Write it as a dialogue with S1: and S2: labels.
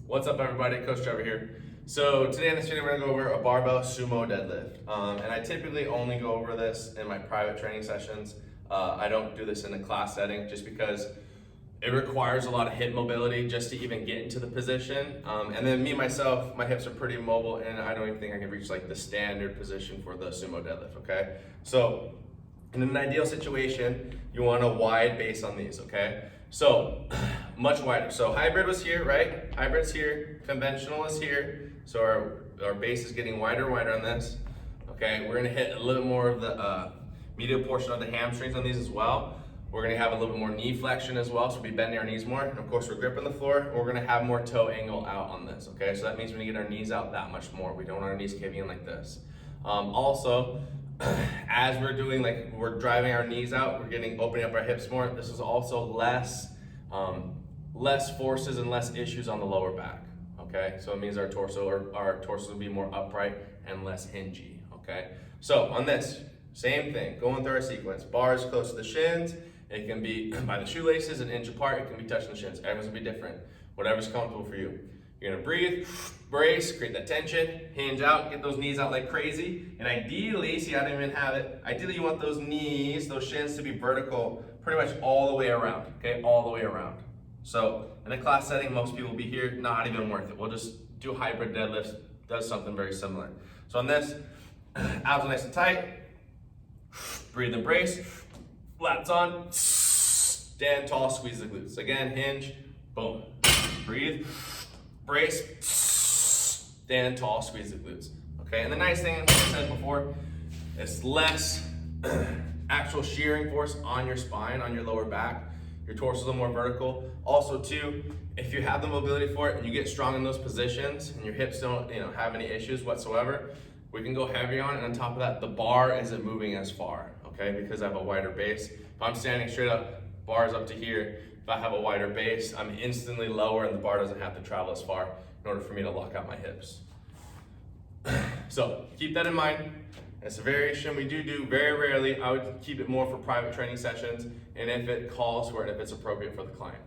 S1: What's up, everybody? Coach Trevor here. So today in this video, we're gonna go over a barbell sumo deadlift. And I typically only go over this in my private training sessions. I don't do this in a class setting just because it requires a lot of hip mobility just to even get into the position. And then me, myself, my hips are pretty mobile and I don't even think I can reach like the standard position for the sumo deadlift, okay? So in an ideal situation, you want a wide base on these, okay? So much wider. So hybrid was here, right? Hybrid's here, conventional is here. So our base is getting wider and wider on this. Okay, we're gonna hit a little more of the medial portion of the hamstrings on these as well. We're gonna have a little bit more knee flexion as well, so we'll be bending our knees more. And of course, we're gripping the floor. We're gonna have more toe angle out on this, okay? So that means we're gonna get our knees out that much more. We don't want our knees caving in like this. Also, as we're doing, like we're driving our knees out, we're opening up our hips more. This is also less forces and less issues on the lower back, okay? So it means our torso will be more upright and less hingy, okay? So on this, same thing, going through our sequence. Bars close to the shins. It can be by the shoelaces, an inch apart. It can be touching the shins. Everyone's gonna be different. Whatever's comfortable for you. You're gonna breathe, brace, create that tension, hinge out, get those knees out like crazy. And ideally, see, I didn't even have it. Ideally, you want those knees, those shins to be vertical pretty much all the way around, okay? All the way around. So in a class setting, most people will be here, not even worth it. We'll just do hybrid deadlifts, does something very similar. So on this, abs are nice and tight, breathe and brace, lats on, stand tall, squeeze the glutes. Again, hinge, boom, breathe, brace, stand tall, squeeze the glutes. Okay, and the nice thing, like I said before, is less actual shearing force on your spine, on your lower back. Your torso is a little more vertical. Also too, if you have the mobility for it and you get strong in those positions and your hips don't have any issues whatsoever, we can go heavy on it. And on top of that, the bar isn't moving as far, okay? Because I have a wider base. If I'm standing straight up, bar's up to here. If I have a wider base, I'm instantly lower and the bar doesn't have to travel as far in order for me to lock out my hips. So keep that in mind. It's a variation we do very rarely. I would keep it more for private training sessions and if it calls for it, if it's appropriate for the client.